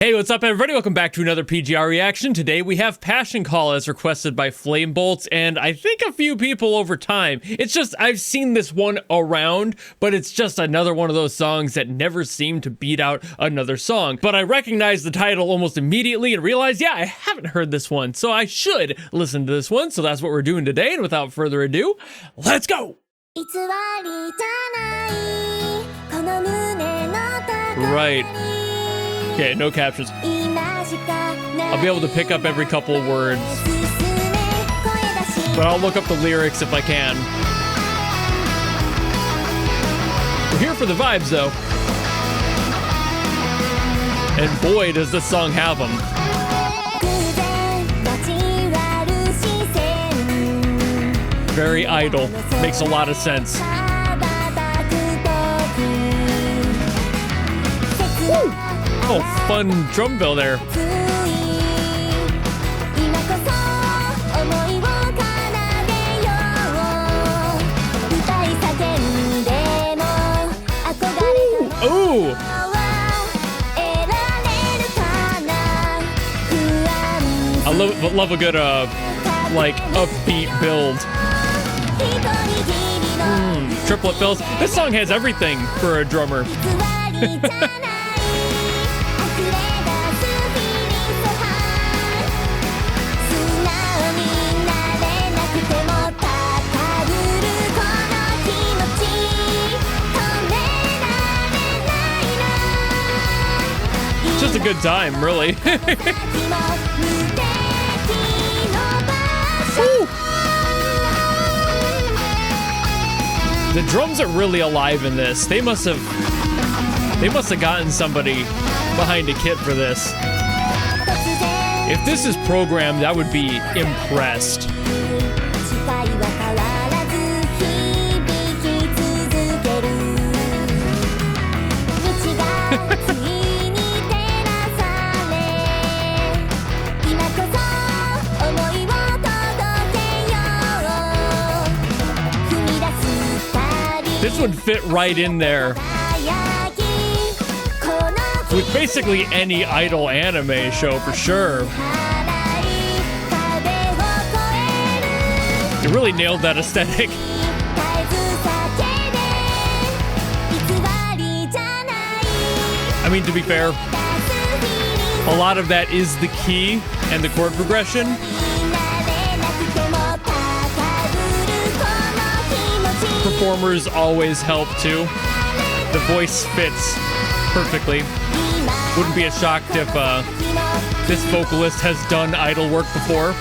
Hey, what's up, everybody? Welcome back to another PGR reaction. Today we have Passion Call as requested by Flame Bolts, and I think a few people over time. It's just, I've seen this one around, but it's just another one of those songs that never seem to beat out another song. But I recognized the title almost immediately and realized, yeah, I haven't heard this one, so I should listen to this one. So that's what we're doing today, and without further ado, let's go! Right. Okay, no captions. I'll be able to pick up every couple of words, but I'll look up the lyrics if I can. We're here for the vibes, though. And boy, does this song have them. Very idle. Makes a lot of sense. Woo! Oh, fun drum fill there. Ooh! I love a good, like, upbeat build. Triplet fills. This song has everything for a drummer. Just a good time, really. The drums are really alive in this. They must have gotten somebody behind a kit for this. If this is programmed, I would be impressed. This would fit right in there with basically any idol anime show for sure. You really nailed that aesthetic. I mean, to be fair, a lot of that is the key and the chord progression. Performers always help too. The voice fits perfectly. Wouldn't be shocked if this vocalist has done idol work before.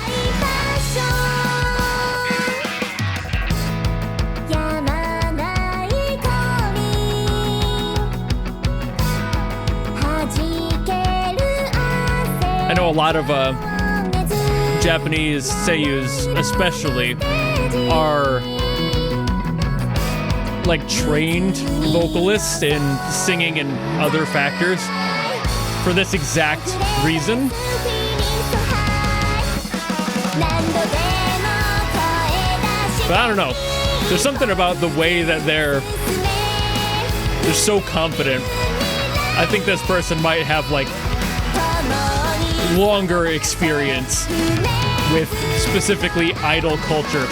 I know a lot of Japanese seiyus especially are like trained vocalists in singing and other factors for this exact reason. But I don't know. There's something about the way that they're so confident. I think this person might have like longer experience with specifically idol culture.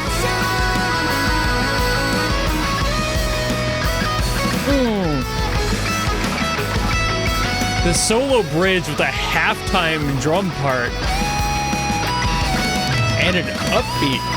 The solo bridge with a halftime drum part and an upbeat.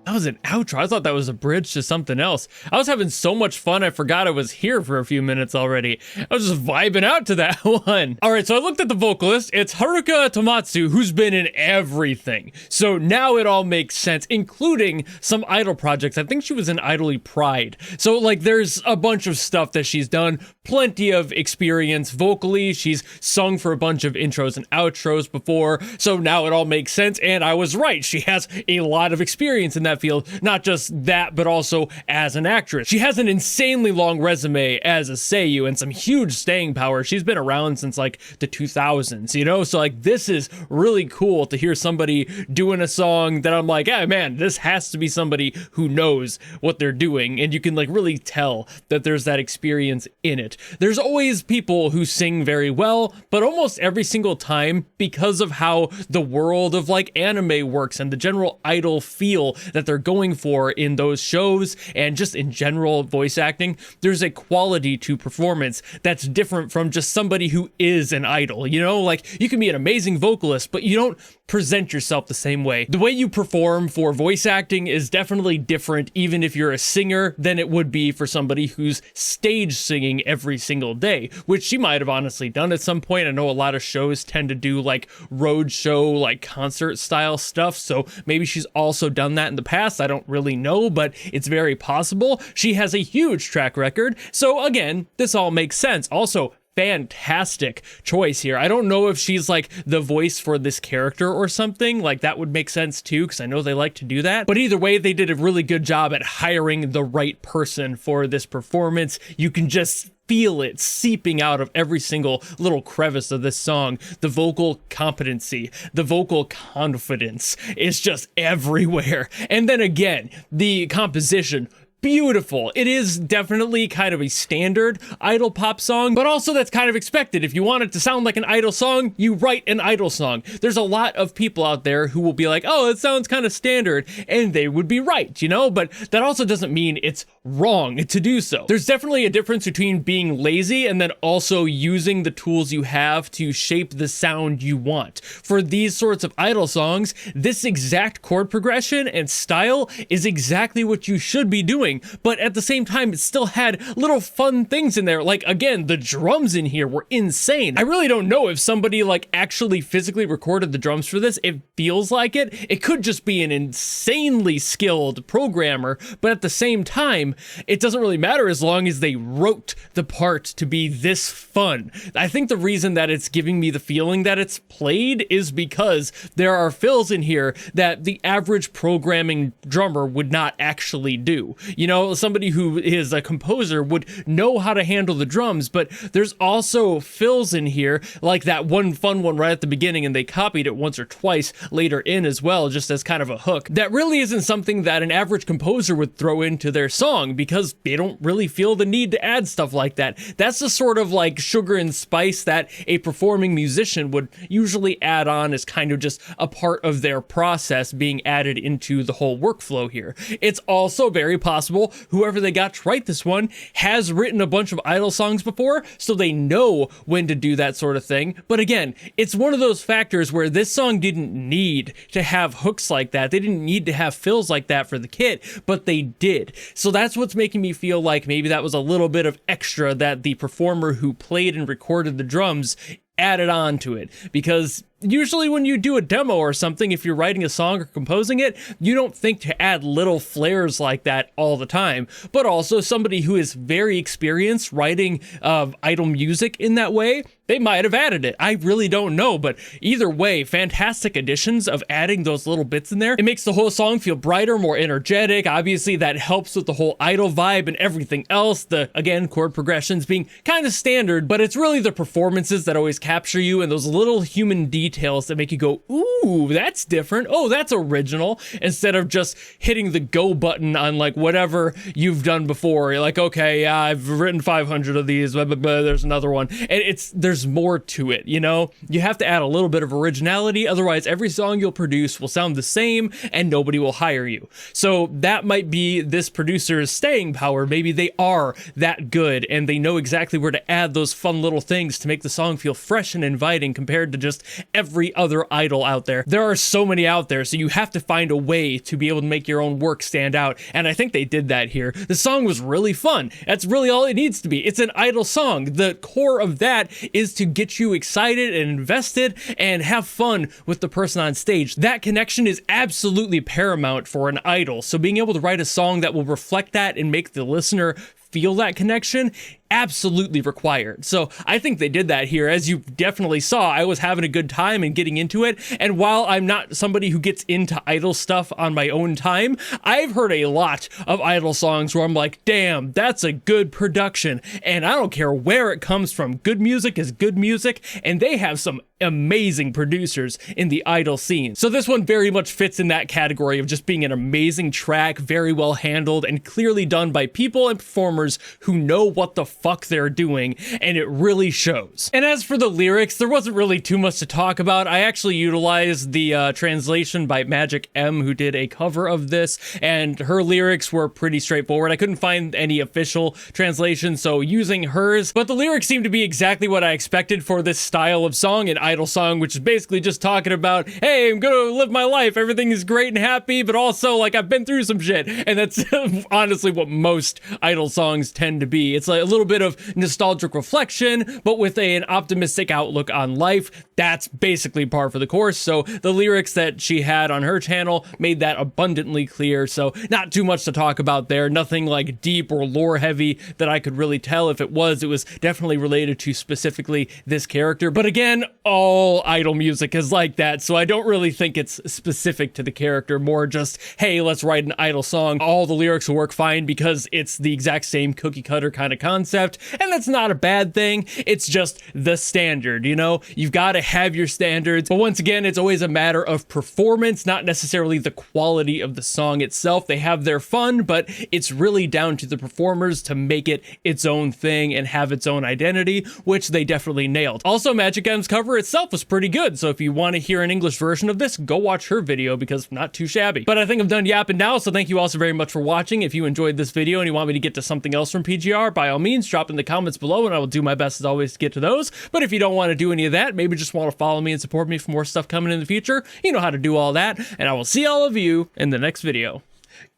That was an outro. I thought that was a bridge to something else. I was having so much fun, I forgot I was here for a few minutes already. I was just vibing out to that one. All right, so I looked at the vocalist. It's Haruka Tomatsu, who's been in everything. So now it all makes sense, including some idol projects. I think she was in Idol Pride. So like there's a bunch of stuff that she's done, plenty of experience vocally. She's sung for a bunch of intros and outros before. So now it all makes sense. And I was right. She has a lot of experience in that that field, not just that, but also as an actress. She has an insanely long resume as a seiyuu and some huge staying power. She's been around since like the 2000s, you know? So like this is really cool to hear somebody doing a song that I'm like, yeah, man, this has to be somebody who knows what they're doing. And you can like really tell that there's that experience in it. There's always people who sing very well, but almost every single time, because of how the world of like anime works and the general idol feel that they're going for in those shows and just in general voice acting, there's a quality to performance that's different from just somebody who is an idol, you know? Like you can be an amazing vocalist, but you don't present yourself the same way. The way you perform for voice acting is definitely different, even if you're a singer, than it would be for somebody who's stage singing every single day, which she might have honestly done at some point. I know a lot of shows tend to do like road show, like concert style stuff, so maybe she's also done that in the past. I don't really know, but it's very possible. She has a huge track record, so again, this all makes sense. Also, fantastic choice here. I don't know if she's like the voice for this character or something, like that would make sense too, because I know they like to do that. But either way, they did a really good job at hiring the right person for this performance. You can just feel it seeping out of every single little crevice of this song. The vocal competency, the vocal confidence is just everywhere. And then again, the composition, beautiful. It is definitely kind of a standard idol pop song, but also that's kind of expected. If you want it to sound like an idol song, you write an idol song. There's a lot of people out there who will be like, oh, it sounds kind of standard, and they would be right, you know? But that also doesn't mean it's wrong to do so. There's definitely a difference between being lazy and then also using the tools you have to shape the sound you want. For these sorts of idol songs, this exact chord progression and style is exactly what you should be doing. But at the same time, it still had little fun things in there. Like, again, the drums in here were insane. I really don't know if somebody like actually physically recorded the drums for this. It feels like it. It could just be an insanely skilled programmer, but at the same time, it doesn't really matter as long as they wrote the part to be this fun. I think the reason that it's giving me the feeling that it's played is because there are fills in here that the average programming drummer would not actually do. You know, somebody who is a composer would know how to handle the drums, but there's also fills in here, like that one fun one right at the beginning, and they copied it once or twice later in as well, just as kind of a hook. That really isn't something that an average composer would throw into their song because they don't really feel the need to add stuff like that. That's the sort of like sugar and spice that a performing musician would usually add on as kind of just a part of their process being added into the whole workflow here. It's also very possible whoever they got to write this one has written a bunch of idol songs before, so they know when to do that sort of thing. But again, it's one of those factors where this song didn't need to have hooks like that. They didn't need to have fills like that for the kit, but they did. So that's what's making me feel like maybe that was a little bit of extra that the performer who played and recorded the drums added on to it, because usually when you do a demo or something, if you're writing a song or composing it, you don't think to add little flares like that all the time. But also somebody who is very experienced writing idol music in that way, they might have added it. I really don't know, but either way, fantastic additions of adding those little bits in there. It makes the whole song feel brighter, more energetic. Obviously, that helps with the whole idol vibe and everything else. The, again, chord progressions being kind of standard, but it's really the performances that always capture you and those little human details that make you go, ooh, that's different. Oh, that's original. Instead of just hitting the go button on like whatever you've done before. You're like, okay, yeah, I've written 500 of these, but there's another one. And there's more to it, you know? You have to add a little bit of originality, otherwise every song you'll produce will sound the same and nobody will hire you. So that might be this producer's staying power. Maybe they are that good and they know exactly where to add those fun little things to make the song feel fresh and inviting compared to just every other idol out there. There are so many out there, so you have to find a way to be able to make your own work stand out, and I think they did that here. The song was really fun. That's really all it needs to be. It's an idol song. The core of that is to get you excited and invested and have fun with the person on stage. That connection is absolutely paramount for an idol, so being able to write a song that will reflect that and make the listener feel that connection absolutely required. So I think they did that here. As you definitely saw, I was having a good time and getting into it. And while I'm not somebody who gets into Idol stuff on my own time, I've heard a lot of Idol songs where I'm like, damn, that's a good production. And I don't care where it comes from. Good music is good music. And they have some amazing producers in the Idol scene. So this one very much fits in that category of just being an amazing track, very well handled and clearly done by people and performers who know what the fuck they're doing, and it really shows. And as for the lyrics, there wasn't really too much to talk about. I actually utilized the translation by Magic M, who did a cover of this, and her lyrics were pretty straightforward. I couldn't find any official translation, so using hers, but the lyrics seem to be exactly what I expected for this style of song, an Idol song, which is basically just talking about, hey, I'm gonna live my life, everything is great and happy, but also, like, I've been through some shit, and that's honestly what most Idol songs tend to be. It's like a little bit of nostalgic reflection, but with an optimistic outlook on life. That's basically par for the course, so the lyrics that she had on her channel made that abundantly clear, so not too much to talk about there, nothing like deep or lore heavy that I could really tell. If it was definitely related to specifically this character, but again, all Idol music is like that, so I don't really think it's specific to the character, more just, hey, let's write an Idol song. All the lyrics will work fine because it's the exact same cookie cutter kind of concept, and that's not a bad thing. It's just the standard, you know? You've got to have your standards, but once again, it's always a matter of performance, not necessarily the quality of the song itself. They have their fun, but it's really down to the performers to make it its own thing and have its own identity, which they definitely nailed. Also, Magic M's cover itself was pretty good, so if you want to hear an English version of this, go watch her video because not too shabby. But I think I'm done yapping now, so thank you all so very much for watching. If you enjoyed this video and you want me to get to something else from PGR, by all means, drop in the comments below and I will do my best as always to get to those. But if you don't want to do any of that, maybe just want to follow me and support me for more stuff coming in the future, you know how to do all that, and I will see all of you in the next video.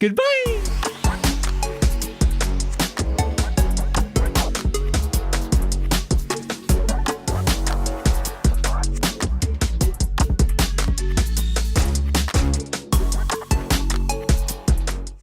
Goodbye!